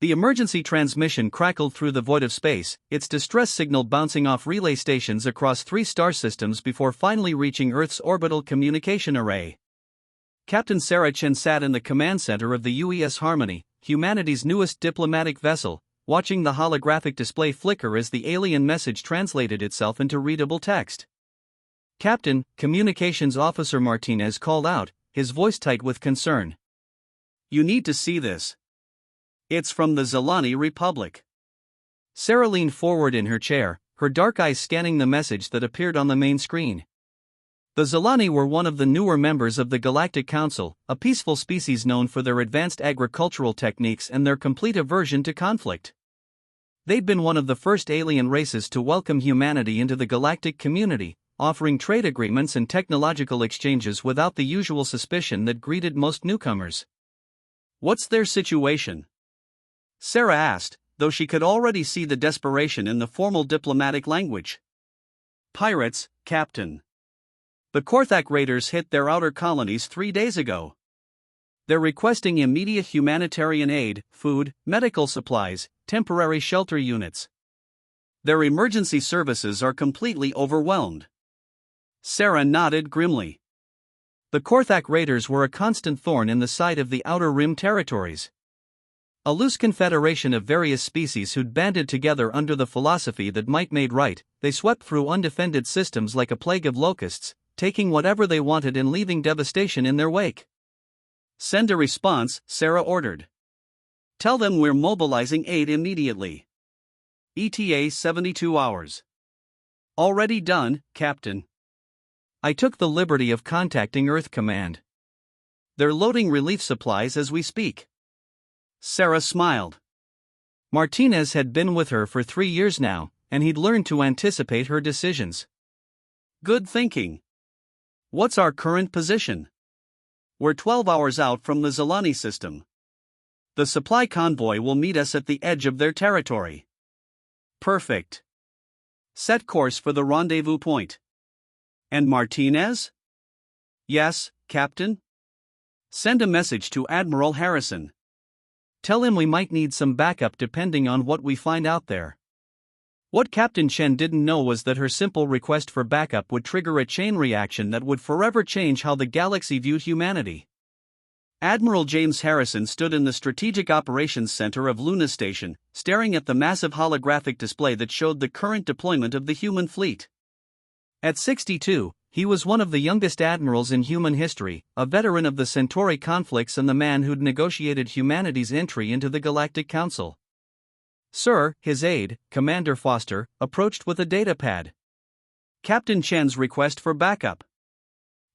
The emergency transmission crackled through the void of space, its distress signal bouncing off relay stations across 3 star systems before finally reaching Earth's orbital communication array. Captain Sarah Chen sat in the command center of the UES Harmony, humanity's newest diplomatic vessel, watching the holographic display flicker as the alien message translated itself into readable text. "Captain," Communications Officer Martinez called out, his voice tight with concern. "You need to see this. It's from the Zilani Republic." Sarah leaned forward in her chair, her dark eyes scanning the message that appeared on the main screen. The Zilani were one of the newer members of the Galactic Council, a peaceful species known for their advanced agricultural techniques and their complete aversion to conflict. They'd been one of the first alien races to welcome humanity into the galactic community, offering trade agreements and technological exchanges without the usual suspicion that greeted most newcomers. "What's their situation?" Sarah asked, though she could already see the desperation in the formal diplomatic language. "Pirates, Captain. The Korthak raiders hit their outer colonies 3 days ago. They're requesting immediate humanitarian aid, food, medical supplies, temporary shelter units. Their emergency services are completely overwhelmed." Sarah nodded grimly. The Korthak raiders were a constant thorn in the side of the Outer Rim territories. A loose confederation of various species who'd banded together under the philosophy that might made right, they swept through undefended systems like a plague of locusts, taking whatever they wanted and leaving devastation in their wake. "Send a response," Sarah ordered. "Tell them we're mobilizing aid immediately. ETA 72 hours. Already done, Captain. I took the liberty of contacting Earth Command. They're loading relief supplies as we speak." Sarah smiled. Martinez had been with her for 3 years now, and he'd learned to anticipate her decisions. "Good thinking. What's our current position?" "We're 12 hours out from the Zilani system. The supply convoy will meet us at the edge of their territory." "Perfect. Set course for the rendezvous point." "And Martinez?" "Yes, Captain. Send a message to Admiral Harrison. Tell him we might need some backup depending on what we find out there." What Captain Chen didn't know was that her simple request for backup would trigger a chain reaction that would forever change how the galaxy viewed humanity. Admiral James Harrison stood in the Strategic Operations Center of Luna Station, staring at the massive holographic display that showed the current deployment of the human fleet. At 62, he was one of the youngest admirals in human history, a veteran of the Centauri conflicts and the man who'd negotiated humanity's entry into the Galactic Council. "Sir," his aide, Commander Foster, approached with a datapad. "Captain Chen's request for backup.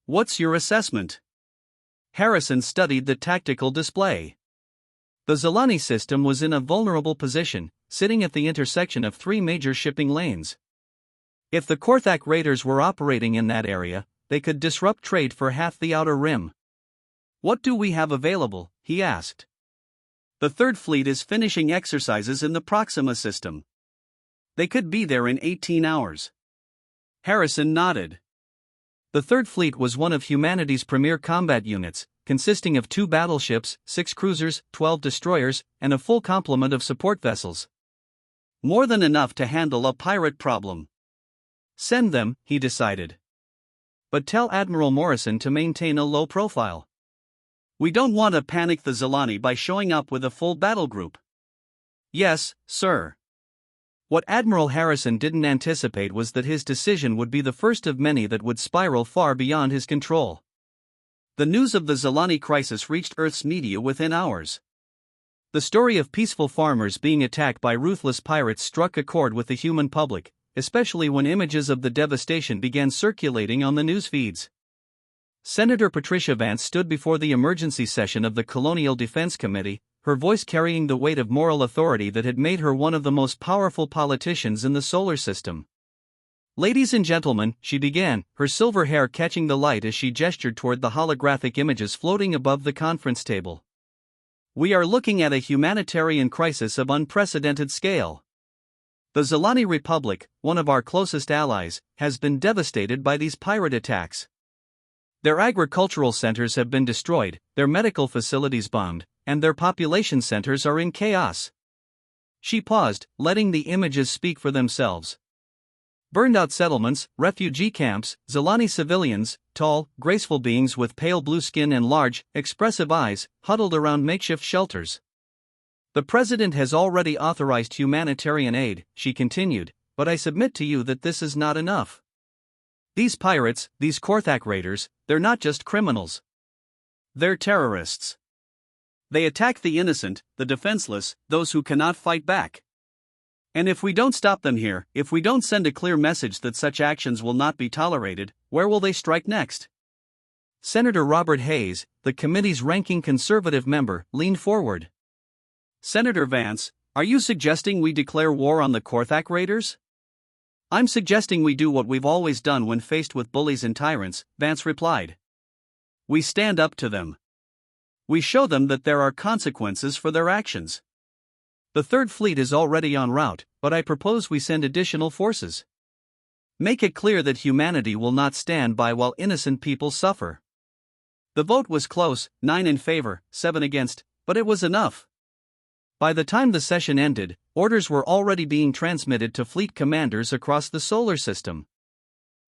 What's your assessment?" Harrison studied the tactical display. The Zilani system was in a vulnerable position, sitting at the intersection of 3 major shipping lanes. If the Korthak raiders were operating in that area, they could disrupt trade for half the Outer Rim. "What do we have available?" he asked. "The Third Fleet is finishing exercises in the Proxima system. They could be there in 18 hours. Harrison nodded. The Third Fleet was one of humanity's premier combat units, consisting of 2 battleships, 6 cruisers, 12 destroyers, and a full complement of support vessels. More than enough to handle a pirate problem. Send them, he decided. But tell Admiral Morrison to maintain a low profile. We don't want to panic the Zilani by showing up with a full battle group. Yes, sir. What Admiral Harrison didn't anticipate was that his decision would be the first of many that would spiral far beyond his control. The news of the Zilani crisis reached Earth's media within hours. The story of peaceful farmers being attacked by ruthless pirates struck a chord with the human public, especially when images of the devastation began circulating on the news feeds. Senator Patricia Vance stood before the emergency session of the Colonial Defense Committee, her voice carrying the weight of moral authority that had made her one of the most powerful politicians in the solar system. "Ladies and gentlemen," she began, her silver hair catching the light as she gestured toward the holographic images floating above the conference table. "We are looking at a humanitarian crisis of unprecedented scale. The Zilani Republic, one of our closest allies, has been devastated by these pirate attacks. Their agricultural centers have been destroyed, their medical facilities bombed, and their population centers are in chaos. She paused, letting the images speak for themselves. Burned-out settlements, refugee camps, Zilani civilians, tall, graceful beings with pale blue skin and large, expressive eyes, huddled around makeshift shelters. The president has already authorized humanitarian aid, she continued, but I submit to you that this is not enough. These pirates, these Korthak raiders, they're not just criminals. They're terrorists. They attack the innocent, the defenseless, those who cannot fight back. And if we don't stop them here, if we don't send a clear message that such actions will not be tolerated, where will they strike next? Senator Robert Hayes, the committee's ranking conservative member, leaned forward. Senator Vance, are you suggesting we declare war on the Korthak raiders? I'm suggesting we do what we've always done when faced with bullies and tyrants, Vance replied. We stand up to them. We show them that there are consequences for their actions. The Third Fleet is already en route, but I propose we send additional forces. Make it clear that humanity will not stand by while innocent people suffer. The vote was close, 9 in favor, 7 against, but it was enough. By the time the session ended, orders were already being transmitted to fleet commanders across the solar system.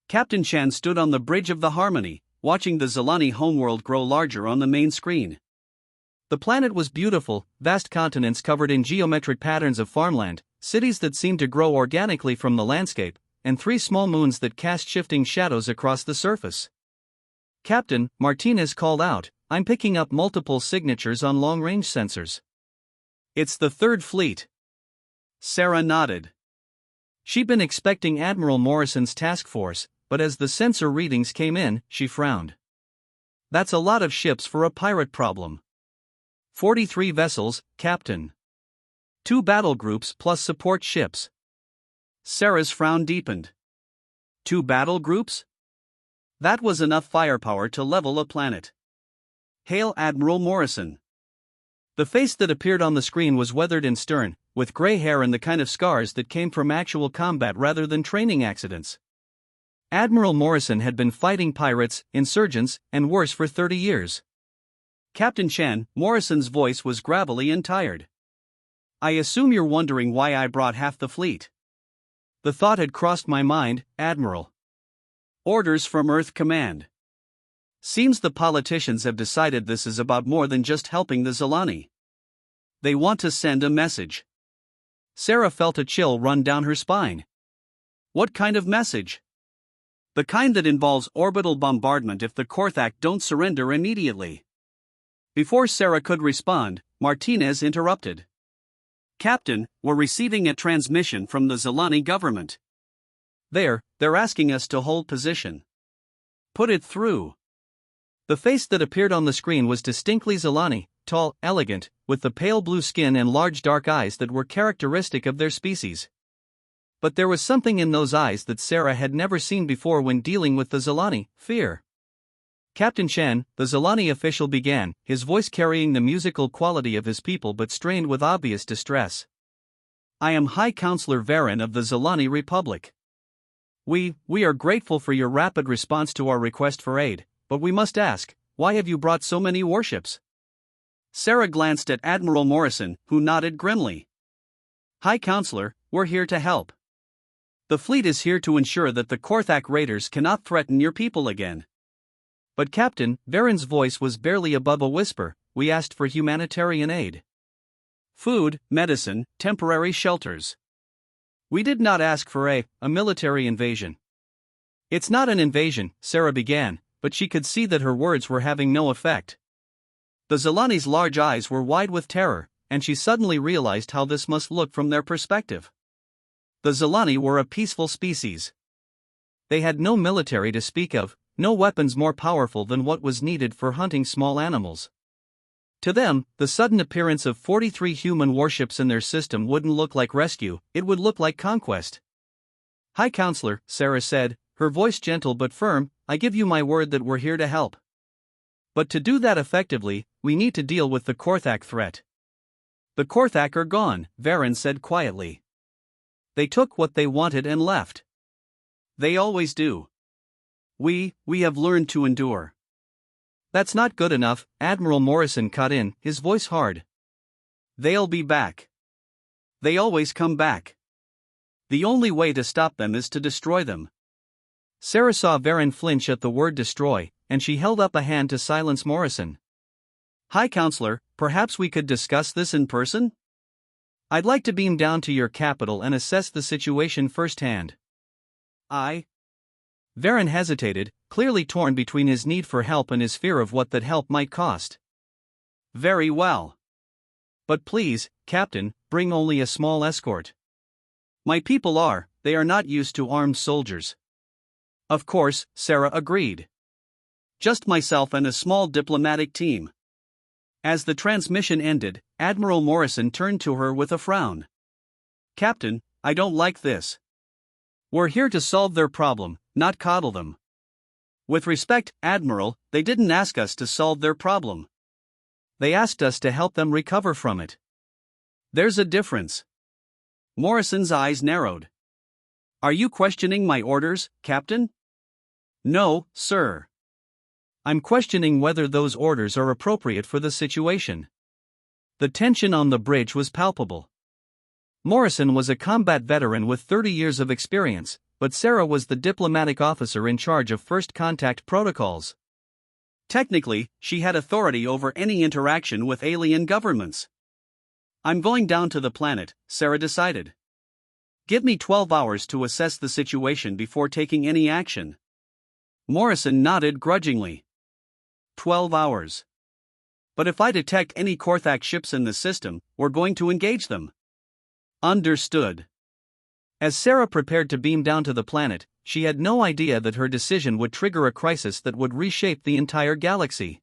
Captain Chan stood on the bridge of the Harmony, watching the Zilani homeworld grow larger on the main screen. The planet was beautiful, vast continents covered in geometric patterns of farmland, cities that seemed to grow organically from the landscape, and 3 small moons that cast shifting shadows across the surface. Captain, Martinez called out, I'm picking up multiple signatures on long-range sensors. It's the Third Fleet. Sarah nodded. She'd been expecting Admiral Morrison's task force, but as the sensor readings came in, she frowned. That's a lot of ships for a pirate problem. 43 vessels, Captain. 2 battle groups plus support ships. Sarah's frown deepened. 2 battle groups? That was enough firepower to level a planet. Hail Admiral Morrison. The face that appeared on the screen was weathered and stern, with gray hair and the kind of scars that came from actual combat rather than training accidents. Admiral Morrison had been fighting pirates, insurgents, and worse for 30 years. Captain Chan, Morrison's voice was gravelly and tired. I assume you're wondering why I brought half the fleet. The thought had crossed my mind, Admiral. Orders from Earth Command. Seems the politicians have decided this is about more than just helping the Zilani. They want to send a message. Sarah felt a chill run down her spine. What kind of message? The kind that involves orbital bombardment if the Korthak don't surrender immediately. Before Sarah could respond, Martinez interrupted. Captain, we're receiving a transmission from the Zilani government. They're asking us to hold position. Put it through. The face that appeared on the screen was distinctly Zilani, tall, elegant, with the pale blue skin and large dark eyes that were characteristic of their species. But there was something in those eyes that Sarah had never seen before when dealing with the Zilani, fear. Captain Chan, the Zilani official began, his voice carrying the musical quality of his people but strained with obvious distress. I am High Counselor Varen of the Zilani Republic. We are grateful for your rapid response to our request for aid, but we must ask, why have you brought so many warships? Sarah glanced at Admiral Morrison, who nodded grimly. High Counselor, we're here to help. The fleet is here to ensure that the Korthak raiders cannot threaten your people again. But Captain, Varen's voice was barely above a whisper, we asked for humanitarian aid. Food, medicine, temporary shelters. We did not ask for a military invasion. It's not an invasion, Sarah began, but she could see that her words were having no effect. The Zilani's large eyes were wide with terror, and she suddenly realized how this must look from their perspective. The Zilani were a peaceful species. They had no military to speak of, no weapons more powerful than what was needed for hunting small animals. To them, the sudden appearance of 43 human warships in their system wouldn't look like rescue, it would look like conquest. High Counselor, Sarah said, her voice gentle but firm, I give you my word that we're here to help. But to do that effectively, we need to deal with the Korthak threat. The Korthak are gone, Varen said quietly. They took what they wanted and left. They always do. We have learned to endure. That's not good enough, Admiral Morrison cut in, his voice hard. They'll be back. They always come back. The only way to stop them is to destroy them. Sarah saw Varen flinch at the word destroy, and she held up a hand to silence Morrison. High Counselor, perhaps we could discuss this in person? I'd like to beam down to your capital and assess the situation firsthand. Varen hesitated, clearly torn between his need for help and his fear of what that help might cost. Very well. But please, Captain, bring only a small escort. My people they are not used to armed soldiers. Of course, Sarah agreed. Just myself and a small diplomatic team. As the transmission ended, Admiral Morrison turned to her with a frown. Captain, I don't like this. We're here to solve their problem, not coddle them. With respect, Admiral, they didn't ask us to solve their problem. They asked us to help them recover from it. There's a difference. Morrison's eyes narrowed. Are you questioning my orders, Captain? No, sir. I'm questioning whether those orders are appropriate for the situation. The tension on the bridge was palpable. Morrison was a combat veteran with 30 years of experience, but Sarah was the diplomatic officer in charge of first contact protocols. Technically, she had authority over any interaction with alien governments. I'm going down to the planet, Sarah decided. Give me 12 hours to assess the situation before taking any action. Morrison nodded grudgingly. 12 hours. But if I detect any Korthak ships in the system, we're going to engage them. Understood. As Sarah prepared to beam down to the planet, she had no idea that her decision would trigger a crisis that would reshape the entire galaxy.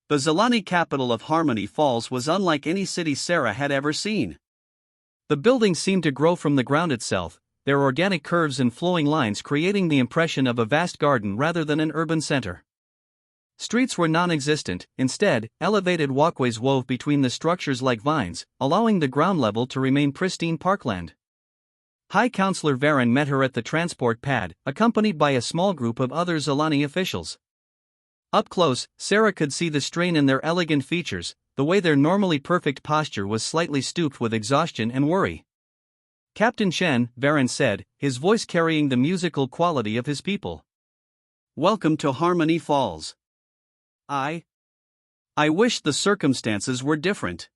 The Zilani capital of Harmony Falls was unlike any city Sarah had ever seen. The buildings seemed to grow from the ground itself, their organic curves and flowing lines creating the impression of a vast garden rather than an urban center. Streets were non-existent, instead, elevated walkways wove between the structures like vines, allowing the ground level to remain pristine parkland. High Counselor Varen met her at the transport pad, accompanied by a small group of other Zilani officials. Up close, Sarah could see the strain in their elegant features, the way their normally perfect posture was slightly stooped with exhaustion and worry. Captain Shen, Varen said, his voice carrying the musical quality of his people. Welcome to Harmony Falls. I wish the circumstances were different.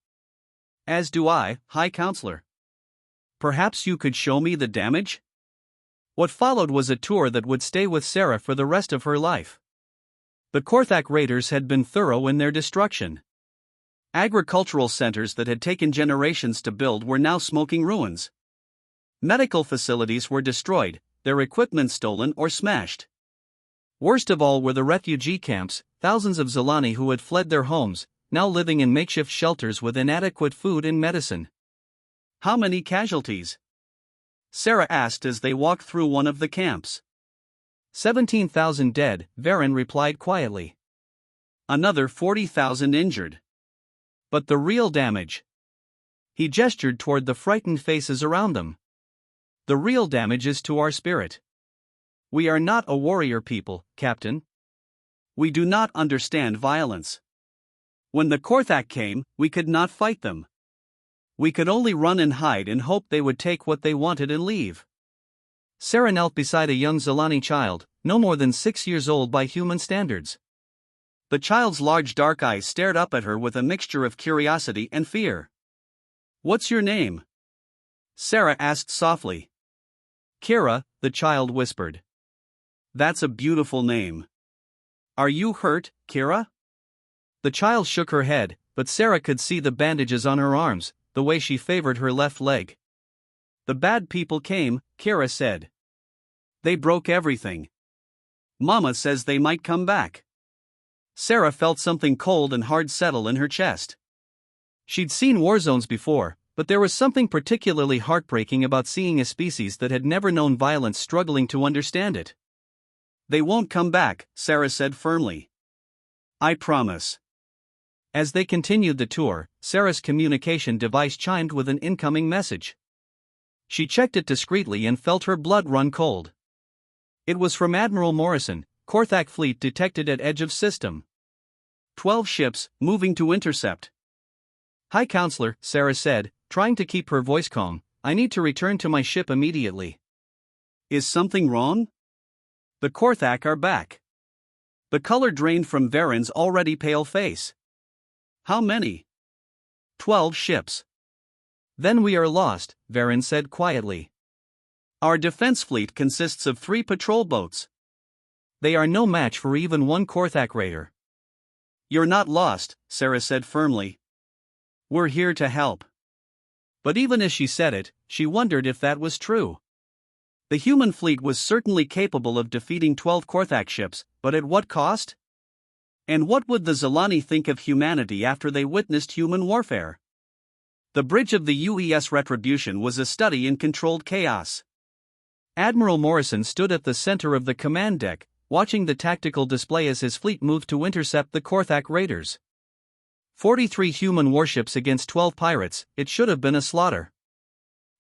As do I, High Counselor. Perhaps you could show me the damage? What followed was a tour that would stay with Sarah for the rest of her life. The Korthak raiders had been thorough in their destruction. Agricultural centers that had taken generations to build were now smoking ruins. Medical facilities were destroyed, their equipment stolen or smashed. Worst of all were the refugee camps, thousands of Zilani who had fled their homes, now living in makeshift shelters with inadequate food and medicine. How many casualties? Sarah asked as they walked through one of the camps. 17,000 dead, Varen replied quietly. Another 40,000 injured. But the real damage? He gestured toward the frightened faces around them. The real damage is to our spirit. We are not a warrior people, Captain. We do not understand violence. When the Korthak came, we could not fight them. We could only run and hide and hope they would take what they wanted and leave. Sarah knelt beside a young Zilani child, no more than 6 years old by human standards. The child's large dark eyes stared up at her with a mixture of curiosity and fear. What's your name? Sarah asked softly. Kira, the child whispered. That's a beautiful name. Are you hurt, Kira? The child shook her head, but Sarah could see the bandages on her arms, the way she favored her left leg. The bad people came, Kira said. They broke everything. Mama says they might come back. Sarah felt something cold and hard settle in her chest. She'd seen war zones before, but there was something particularly heartbreaking about seeing a species that had never known violence struggling to understand it. They won't come back, Sarah said firmly. I promise. As they continued the tour, Sarah's communication device chimed with an incoming message. She checked it discreetly and felt her blood run cold. It was from Admiral Morrison, Korthak fleet detected at edge of system. 12 ships, moving to intercept. High Counselor, Sarah said, trying to keep her voice calm, I need to return to my ship immediately. Is something wrong? The Korthak are back. The color drained from Varen's already pale face. How many? 12 ships. Then we are lost, Varen said quietly. Our defense fleet consists of 3 patrol boats. They are no match for even one Korthak raider. You're not lost, Sarah said firmly. We're here to help. But even as she said it, she wondered if that was true. The human fleet was certainly capable of defeating 12 Korthak ships, but at what cost? And what would the Zilani think of humanity after they witnessed human warfare? The bridge of the UES Retribution was a study in controlled chaos. Admiral Morrison stood at the center of the command deck, watching the tactical display as his fleet moved to intercept the Korthak raiders. 43 human warships against 12 pirates, it should have been a slaughter.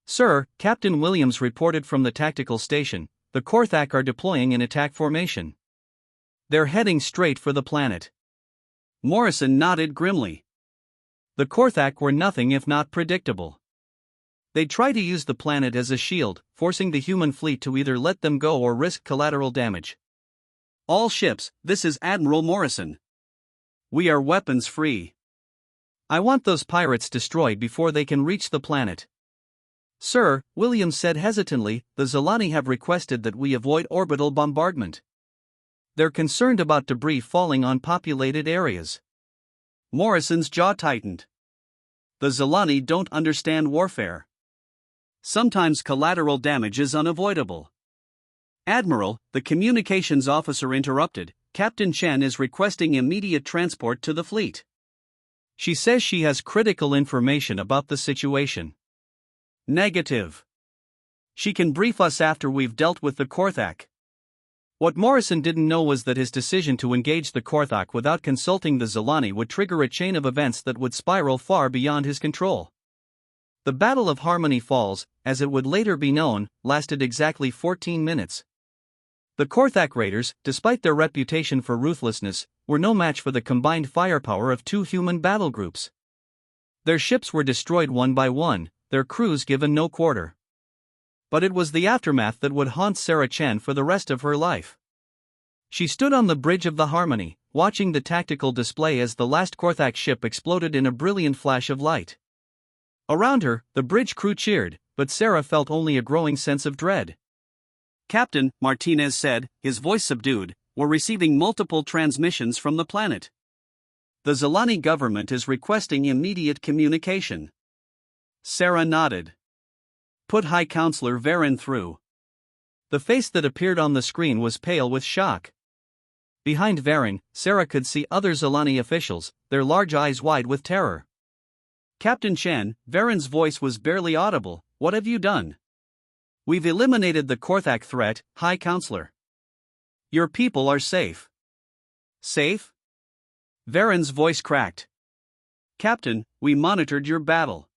Sir, Captain Williams reported from the tactical station, the Korthak are deploying in attack formation. They're heading straight for the planet. Morrison nodded grimly. The Korthak were nothing if not predictable. They'd try to use the planet as a shield, forcing the human fleet to either let them go or risk collateral damage. All ships, this is Admiral Morrison. We are weapons free. I want those pirates destroyed before they can reach the planet. Sir, Williams said hesitantly, the Zilani have requested that we avoid orbital bombardment. They're concerned about debris falling on populated areas. Morrison's jaw tightened. The Zilani don't understand warfare. Sometimes collateral damage is unavoidable. Admiral, the communications officer interrupted, Captain Chen is requesting immediate transport to the fleet. She says she has critical information about the situation. Negative. She can brief us after we've dealt with the Korthak. What Morrison didn't know was that his decision to engage the Korthak without consulting the Zilani would trigger a chain of events that would spiral far beyond his control. The Battle of Harmony Falls, as it would later be known, lasted exactly 14 minutes. The Korthak raiders, despite their reputation for ruthlessness, were no match for the combined firepower of 2 human battle groups. Their ships were destroyed one by one, their crews given no quarter. But it was the aftermath that would haunt Sarah Chen for the rest of her life. She stood on the bridge of the Harmony, watching the tactical display as the last Korthak ship exploded in a brilliant flash of light. Around her, the bridge crew cheered, but Sarah felt only a growing sense of dread. Captain, Martinez said, his voice subdued, we're receiving multiple transmissions from the planet. The Zilani government is requesting immediate communication. Sarah nodded. Put High Counselor Varen through. The face that appeared on the screen was pale with shock. Behind Varen, Sarah could see other Zilani officials, their large eyes wide with terror. Captain Chen, Varen's voice was barely audible, what have you done? We've eliminated the Korthak threat, High Counselor. Your people are safe. Safe? Varen's voice cracked. Captain, we monitored your battle.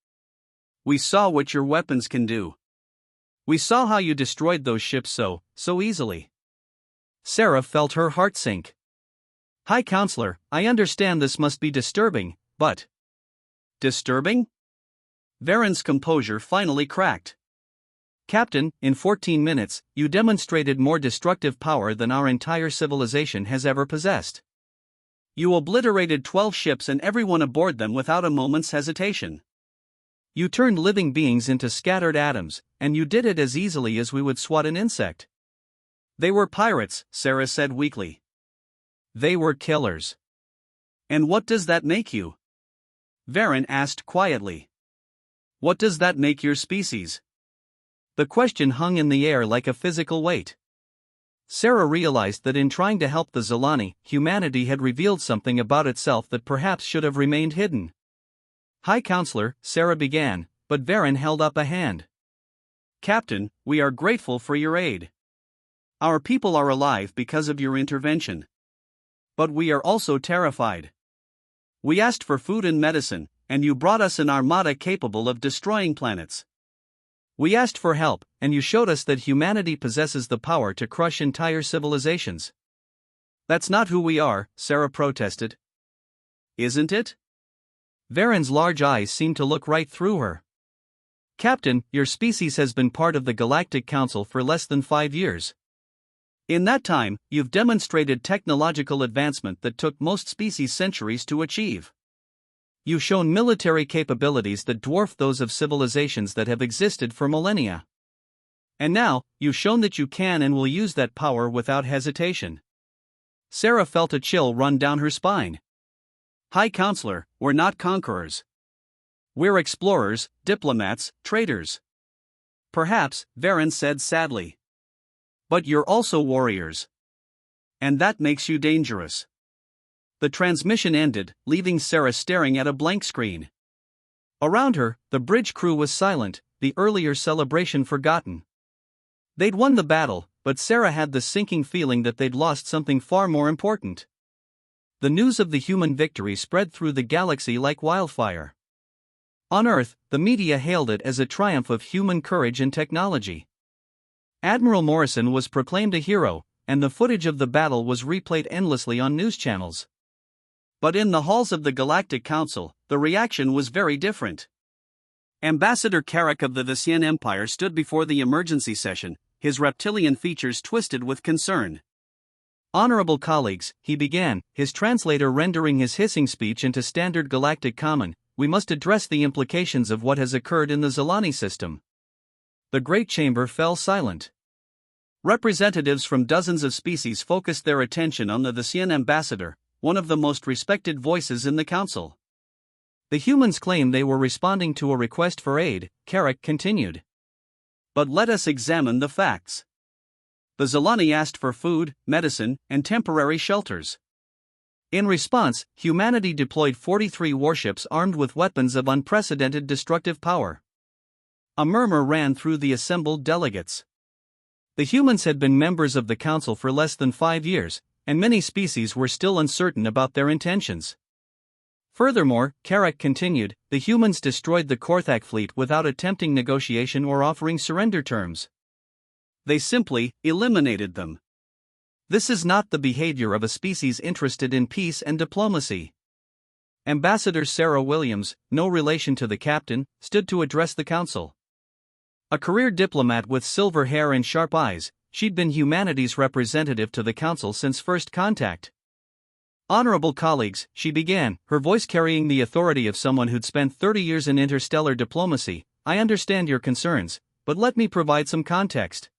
We saw what your weapons can do. We saw how you destroyed those ships so easily. Sarah felt her heart sink. High Counselor, I understand this must be disturbing, but... Disturbing? Varen's composure finally cracked. Captain, in 14 minutes, you demonstrated more destructive power than our entire civilization has ever possessed. You obliterated 12 ships and everyone aboard them without a moment's hesitation. You turned living beings into scattered atoms, and you did it as easily as we would swat an insect. They were pirates, Sarah said weakly. They were killers. And what does that make you? Varen asked quietly. What does that make your species? The question hung in the air like a physical weight. Sarah realized that in trying to help the Zilani, humanity had revealed something about itself that perhaps should have remained hidden. High Counselor, Sarah began, but Varen held up a hand. Captain, we are grateful for your aid. Our people are alive because of your intervention. But we are also terrified. We asked for food and medicine, and you brought us an armada capable of destroying planets. We asked for help, and you showed us that humanity possesses the power to crush entire civilizations. That's not who we are, Sarah protested. isn't it? Varen's large eyes seemed to look right through her. Captain, your species has been part of the Galactic Council for less than 5 years. In that time, you've demonstrated technological advancement that took most species centuries to achieve. You've shown military capabilities that dwarf those of civilizations that have existed for millennia. And now, you've shown that you can and will use that power without hesitation. Sarah felt a chill run down her spine. High Counselor, we're not conquerors. We're explorers, diplomats, traders. Perhaps, Varen said sadly. But you're also warriors. And that makes you dangerous. The transmission ended, leaving Sarah staring at a blank screen. Around her, the bridge crew was silent, the earlier celebration forgotten. They'd won the battle, but Sarah had the sinking feeling that they'd lost something far more important. The news of the human victory spread through the galaxy like wildfire. On Earth, the media hailed it as a triumph of human courage and technology. Admiral Morrison was proclaimed a hero, and the footage of the battle was replayed endlessly on news channels. But in the halls of the Galactic Council, the reaction was very different. Ambassador Carrick of the Visian Empire stood before the emergency session, his reptilian features twisted with concern. Honorable colleagues, he began, his translator rendering his hissing speech into standard galactic common, we must address the implications of what has occurred in the Zolani system. The Great Chamber fell silent. Representatives from dozens of species focused their attention on the Visian ambassador, one of the most respected voices in the council. The humans claim they were responding to a request for aid, Carrick continued. But let us examine the facts. The Zolani asked for food, medicine, and temporary shelters. In response, humanity deployed 43 warships armed with weapons of unprecedented destructive power. A murmur ran through the assembled delegates. The humans had been members of the Council for less than 5 years, and many species were still uncertain about their intentions. Furthermore, Carrick continued, the humans destroyed the Korthak fleet without attempting negotiation or offering surrender terms. They simply eliminated them. This is not the behavior of a species interested in peace and diplomacy. Ambassador Sarah Williams, no relation to the captain, stood to address the council. A career diplomat with silver hair and sharp eyes, she'd been humanity's representative to the council since first contact. Honorable colleagues, she began, her voice carrying the authority of someone who'd spent 30 years in interstellar diplomacy, I understand your concerns, but let me provide some context.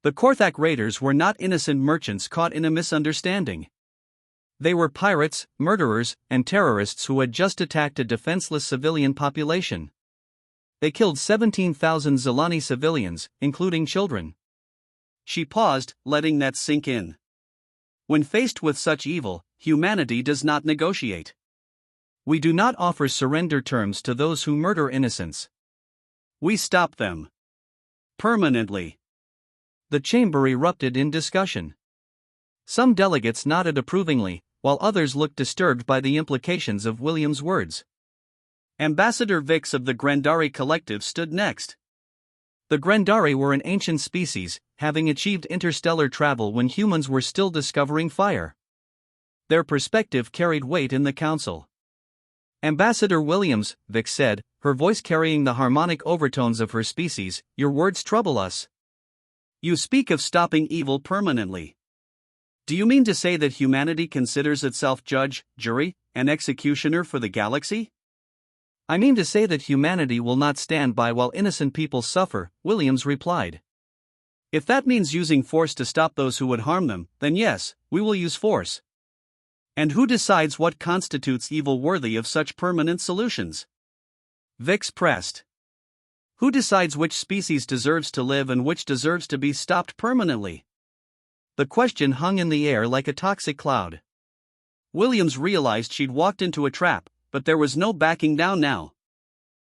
The Korthak raiders were not innocent merchants caught in a misunderstanding. They were pirates, murderers, and terrorists who had just attacked a defenseless civilian population. They killed 17,000 Zolani civilians, including children. She paused, letting that sink in. When faced with such evil, humanity does not negotiate. We do not offer surrender terms to those who murder innocents. We stop them. Permanently. The chamber erupted in discussion. Some delegates nodded approvingly, while others looked disturbed by the implications of William's words. Ambassador Vix of the Grandari Collective stood next. The Grandari were an ancient species, having achieved interstellar travel when humans were still discovering fire. Their perspective carried weight in the council. Ambassador Williams, Vix said, her voice carrying the harmonic overtones of her species, your words trouble us. You speak of stopping evil permanently. Do you mean to say that humanity considers itself judge, jury, and executioner for the galaxy? I mean to say that humanity will not stand by while innocent people suffer, Williams replied. If that means using force to stop those who would harm them, then yes, we will use force. And who decides what constitutes evil worthy of such permanent solutions? Vix pressed. Who decides which species deserves to live and which deserves to be stopped permanently? The question hung in the air like a toxic cloud. Williams realized she'd walked into a trap, but there was no backing down now.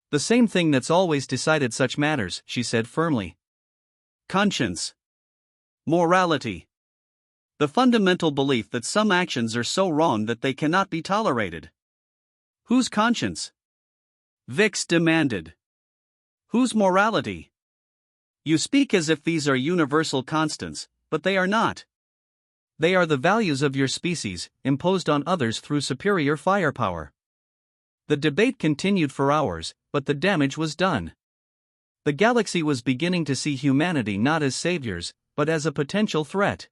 The same thing that's always decided such matters, she said firmly. Conscience. Morality. The fundamental belief that some actions are so wrong that they cannot be tolerated. Whose conscience? Vix demanded. Whose morality? You speak as if these are universal constants, but they are not. They are the values of your species, imposed on others through superior firepower. The debate continued for hours, but the damage was done. The galaxy was beginning to see humanity not as saviors, but as a potential threat.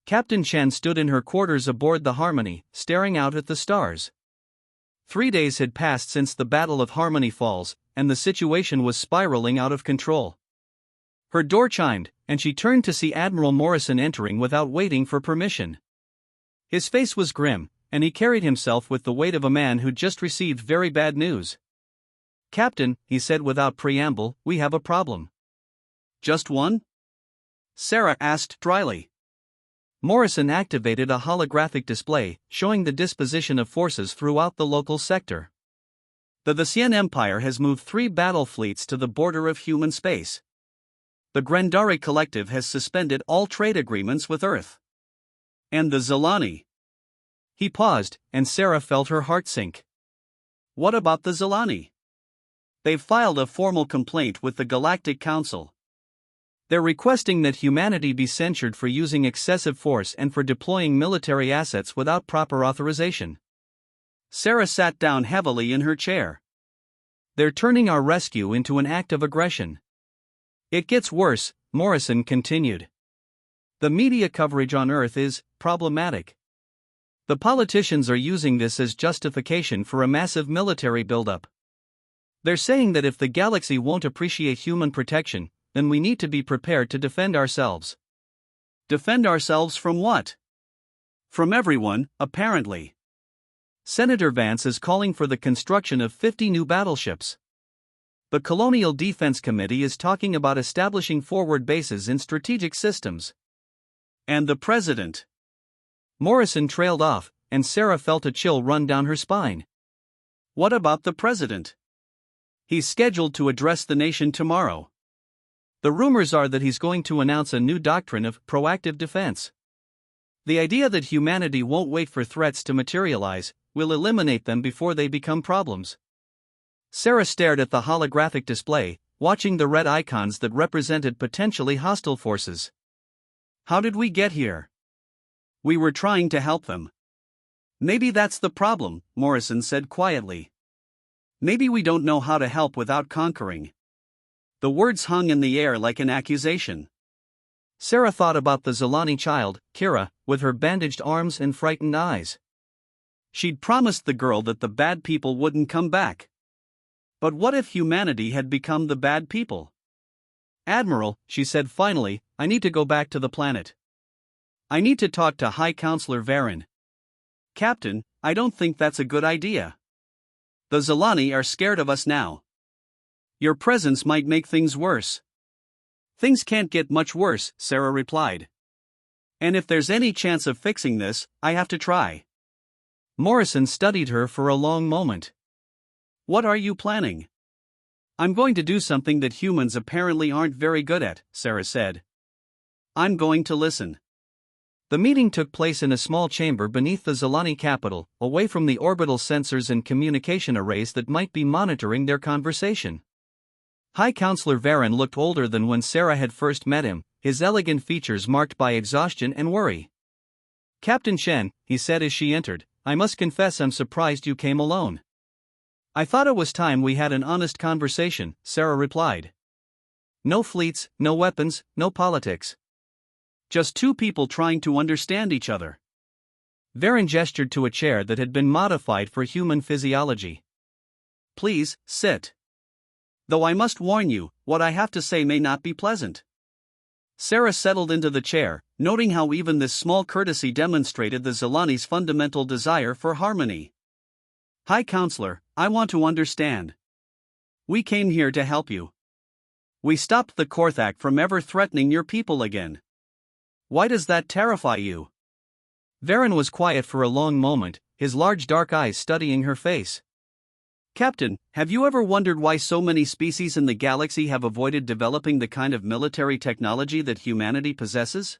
Captain Chen stood in her quarters aboard the Harmony, staring out at the stars. 3 days had passed since the Battle of Harmony Falls, and the situation was spiraling out of control. Her door chimed, and she turned to see Admiral Morrison entering without waiting for permission. His face was grim, and he carried himself with the weight of a man who'd just received very bad news. "Captain," he said without preamble, "we have a problem." "Just one?" Sarah asked dryly. Morrison activated a holographic display, showing the disposition of forces throughout the local sector. The Visian Empire has moved 3 battle fleets to the border of human space. The Grandari Collective has suspended all trade agreements with Earth. And the Zilani. He paused, and Sarah felt her heart sink. What about the Zilani? They've filed a formal complaint with the Galactic Council. They're requesting that humanity be censured for using excessive force and for deploying military assets without proper authorization. Sarah sat down heavily in her chair. They're turning our rescue into an act of aggression. It gets worse, Morrison continued. The media coverage on Earth is problematic. The politicians are using this as justification for a massive military buildup. They're saying that if the galaxy won't appreciate human protection, then we need to be prepared to defend ourselves. Defend ourselves from what? From everyone, apparently. Senator Vance is calling for the construction of 50 new battleships. The Colonial Defense Committee is talking about establishing forward bases in strategic systems. And the president? Morrison trailed off, and Sarah felt a chill run down her spine. What about the president? He's scheduled to address the nation tomorrow. The rumors are that he's going to announce a new doctrine of proactive defense. The idea that humanity won't wait for threats to materialize, will eliminate them before they become problems. Sarah stared at the holographic display, watching the red icons that represented potentially hostile forces. How did we get here? We were trying to help them. Maybe that's the problem, Morrison said quietly. Maybe we don't know how to help without conquering. The words hung in the air like an accusation. Sarah thought about the Zilani child, Kira, with her bandaged arms and frightened eyes. She'd promised the girl that the bad people wouldn't come back. But what if humanity had become the bad people? Admiral, she said finally, I need to go back to the planet. I need to talk to High Counselor Varen. Captain, I don't think that's a good idea. The Zilani are scared of us now. Your presence might make things worse. Things can't get much worse, Sarah replied. And if there's any chance of fixing this, I have to try. Morrison studied her for a long moment. What are you planning? I'm going to do something that humans apparently aren't very good at, Sarah said. I'm going to listen. The meeting took place in a small chamber beneath the Zilani capital, away from the orbital sensors and communication arrays that might be monitoring their conversation. High Counselor Varen looked older than when Sarah had first met him, his elegant features marked by exhaustion and worry. Captain Chen, he said as she entered, I must confess I'm surprised you came alone. I thought it was time we had an honest conversation, Sarah replied. No fleets, no weapons, no politics. Just 2 people trying to understand each other. Varen gestured to a chair that had been modified for human physiology. Please, sit. Though I must warn you, what I have to say may not be pleasant. Sarah settled into the chair, noting how even this small courtesy demonstrated the Zilani's fundamental desire for harmony. High Counselor, I want to understand. We came here to help you. We stopped the Korthak from ever threatening your people again. Why does that terrify you? Varen was quiet for a long moment, his large dark eyes studying her face. Captain, have you ever wondered why so many species in the galaxy have avoided developing the kind of military technology that humanity possesses?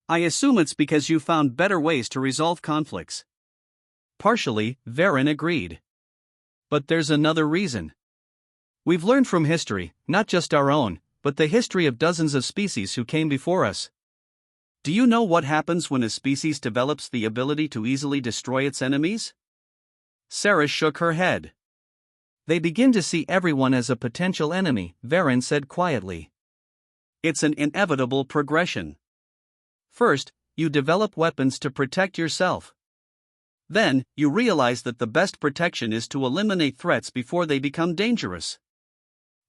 I assume it's because you found better ways to resolve conflicts. Partially, Varen agreed. But there's another reason. We've learned from history, not just our own, but the history of dozens of species who came before us. Do you know what happens when a species develops the ability to easily destroy its enemies? Sarah shook her head. They begin to see everyone as a potential enemy, Varen said quietly. It's an inevitable progression. First, you develop weapons to protect yourself. Then, you realize that the best protection is to eliminate threats before they become dangerous.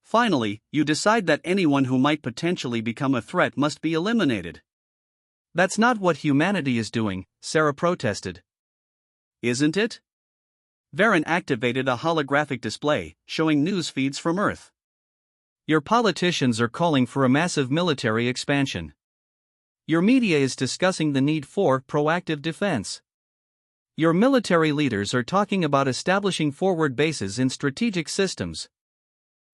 Finally, you decide that anyone who might potentially become a threat must be eliminated. That's not what humanity is doing, Sarah protested. Isn't it? Varen activated a holographic display, showing news feeds from Earth. Your politicians are calling for a massive military expansion. Your media is discussing the need for proactive defense. Your military leaders are talking about establishing forward bases in strategic systems.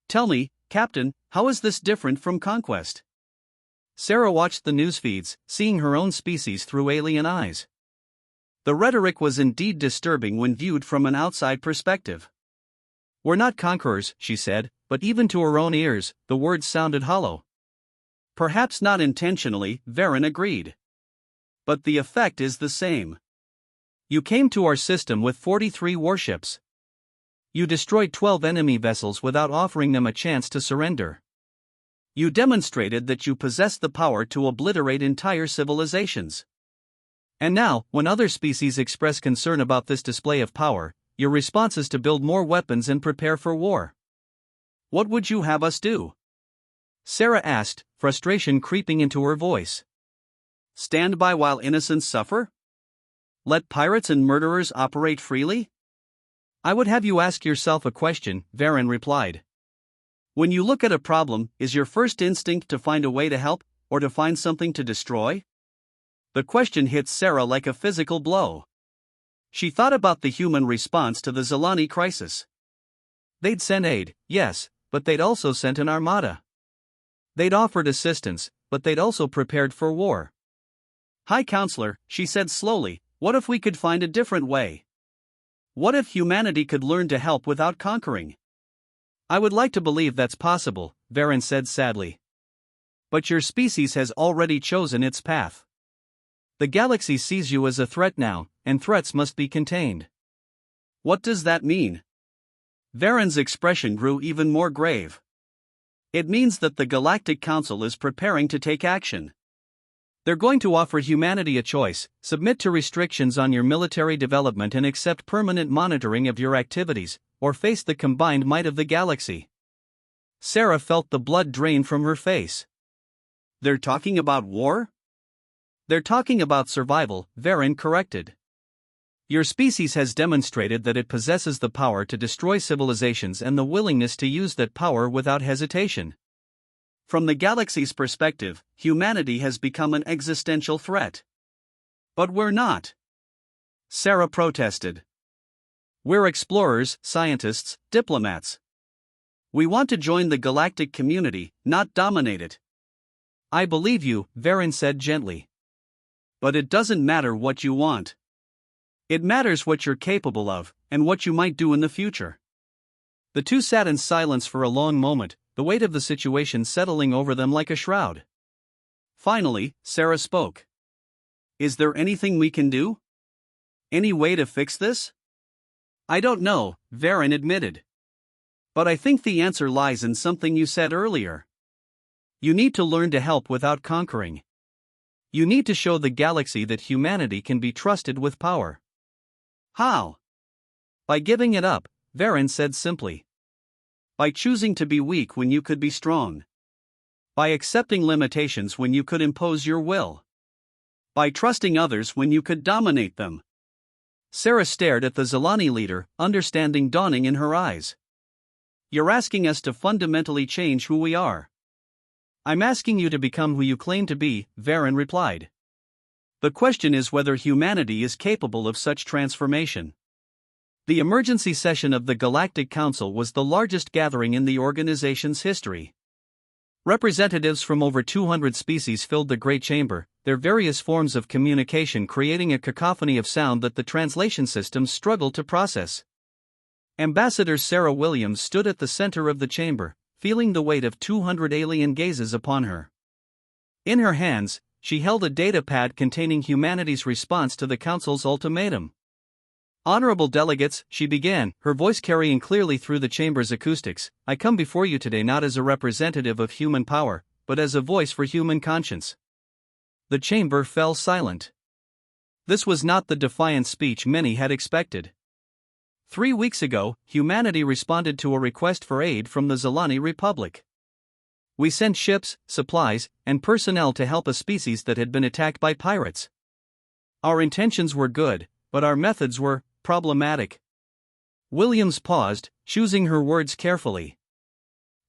Tell me, Captain, how is this different from conquest? Sarah watched the news feeds, seeing her own species through alien eyes. The rhetoric was indeed disturbing when viewed from an outside perspective. We're not conquerors, she said, but even to her own ears, the words sounded hollow. Perhaps not intentionally, Varen agreed. But the effect is the same. You came to our system with 43 warships. You destroyed 12 enemy vessels without offering them a chance to surrender. You demonstrated that you possess the power to obliterate entire civilizations. And now, when other species express concern about this display of power, your response is to build more weapons and prepare for war. What would you have us do? Sarah asked, frustration creeping into her voice. Stand by while innocents suffer? Let pirates and murderers operate freely? I would have you ask yourself a question, Varen replied. When you look at a problem, is your first instinct to find a way to help, or to find something to destroy? The question hit Sarah like a physical blow. She thought about the human response to the Zilani crisis. They'd sent aid, yes, but they'd also sent an armada. They'd offered assistance, but they'd also prepared for war. High Counselor, she said slowly, what if we could find a different way? What if humanity could learn to help without conquering? I would like to believe that's possible, Varen said sadly. But your species has already chosen its path. The galaxy sees you as a threat now, and threats must be contained. What does that mean? Varen's expression grew even more grave. It means that the Galactic Council is preparing to take action. They're going to offer humanity a choice: submit to restrictions on your military development and accept permanent monitoring of your activities, or face the combined might of the galaxy. Sarah felt the blood drain from her face. They're talking about war? They're talking about survival, Varen corrected. Your species has demonstrated that it possesses the power to destroy civilizations and the willingness to use that power without hesitation. From the galaxy's perspective, humanity has become an existential threat. But we're not. Sarah protested. We're explorers, scientists, diplomats. We want to join the galactic community, not dominate it. I believe you, Varen said gently. But it doesn't matter what you want. It matters what you're capable of, and what you might do in the future. The two sat in silence for a long moment, the weight of the situation settling over them like a shroud. Finally, Sarah spoke. Is there anything we can do? Any way to fix this? I don't know, Varen admitted. But I think the answer lies in something you said earlier. You need to learn to help without conquering. You need to show the galaxy that humanity can be trusted with power. How? By giving it up, Varen said simply. By choosing to be weak when you could be strong. By accepting limitations when you could impose your will. By trusting others when you could dominate them. Sarah stared at the Zilani leader, understanding dawning in her eyes. You're asking us to fundamentally change who we are. I'm asking you to become who you claim to be, Varen replied. The question is whether humanity is capable of such transformation. The emergency session of the Galactic Council was the largest gathering in the organization's history. Representatives from over 200 species filled the Great Chamber, their various forms of communication creating a cacophony of sound that the translation systems struggled to process. Ambassador Sarah Williams stood at the center of the chamber, feeling the weight of 200 alien gazes upon her. In her hands, she held a datapad containing humanity's response to the Council's ultimatum. "Honorable delegates," she began, her voice carrying clearly through the chamber's acoustics, "I come before you today not as a representative of human power, but as a voice for human conscience." The chamber fell silent. This was not the defiant speech many had expected. 3 weeks ago, humanity responded to a request for aid from the Zalani Republic. We sent ships, supplies, and personnel to help a species that had been attacked by pirates. Our intentions were good, but our methods were problematic. Williams paused, choosing her words carefully.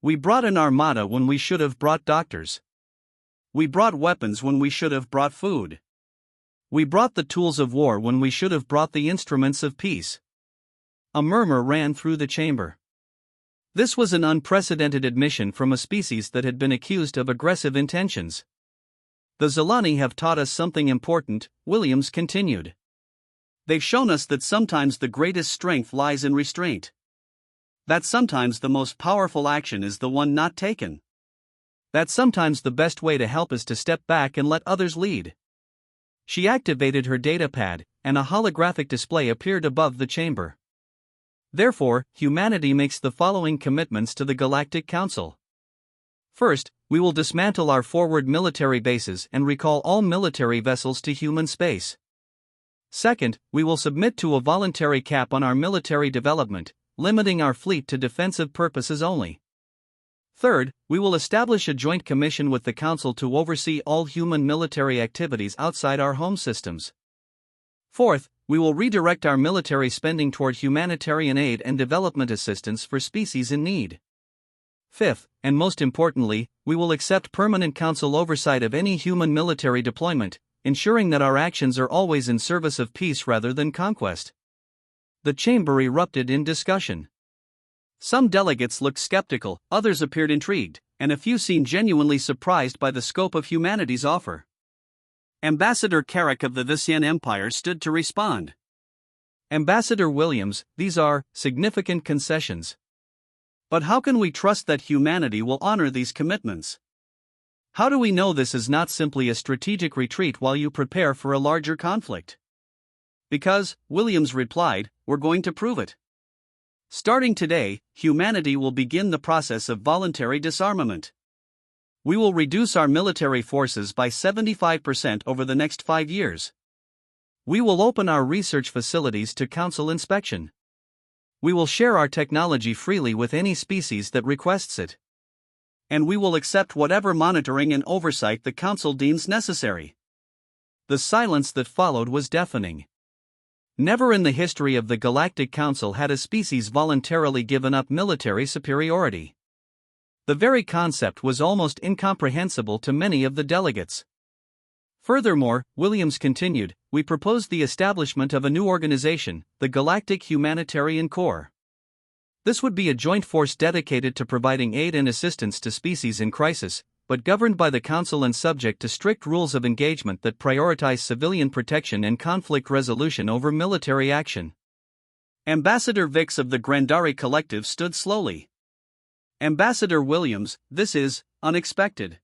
We brought an armada when we should have brought doctors. We brought weapons when we should have brought food. We brought the tools of war when we should have brought the instruments of peace. A murmur ran through the chamber. This was an unprecedented admission from a species that had been accused of aggressive intentions. The Zalani have taught us something important, Williams continued. They've shown us that sometimes the greatest strength lies in restraint. That sometimes the most powerful action is the one not taken. That sometimes the best way to help is to step back and let others lead. She activated her datapad, and a holographic display appeared above the chamber. Therefore, humanity makes the following commitments to the Galactic Council. First, we will dismantle our forward military bases and recall all military vessels to human space. Second, we will submit to a voluntary cap on our military development, limiting our fleet to defensive purposes only. Third, we will establish a joint commission with the Council to oversee all human military activities outside our home systems. Fourth, we will redirect our military spending toward humanitarian aid and development assistance for species in need. Fifth, and most importantly, we will accept permanent Council oversight of any human military deployment, ensuring that our actions are always in service of peace rather than conquest. The chamber erupted in discussion. Some delegates looked skeptical, others appeared intrigued, and a few seemed genuinely surprised by the scope of humanity's offer. Ambassador Carrick of the Visian Empire stood to respond. Ambassador Williams, these are significant concessions. But how can we trust that humanity will honor these commitments? How do we know this is not simply a strategic retreat while you prepare for a larger conflict? Because, Williams replied, we're going to prove it. Starting today, humanity will begin the process of voluntary disarmament. We will reduce our military forces by 75% over the next 5 years. We will open our research facilities to Council inspection. We will share our technology freely with any species that requests it. And we will accept whatever monitoring and oversight the Council deems necessary. The silence that followed was deafening. Never in the history of the Galactic Council had a species voluntarily given up military superiority. The very concept was almost incomprehensible to many of the delegates. Furthermore, Williams continued, we propose the establishment of a new organization, the Galactic Humanitarian Corps. This would be a joint force dedicated to providing aid and assistance to species in crisis, but governed by the Council and subject to strict rules of engagement that prioritize civilian protection and conflict resolution over military action. Ambassador Vix of the Grandari Collective stood slowly. Ambassador Williams, this is unexpected.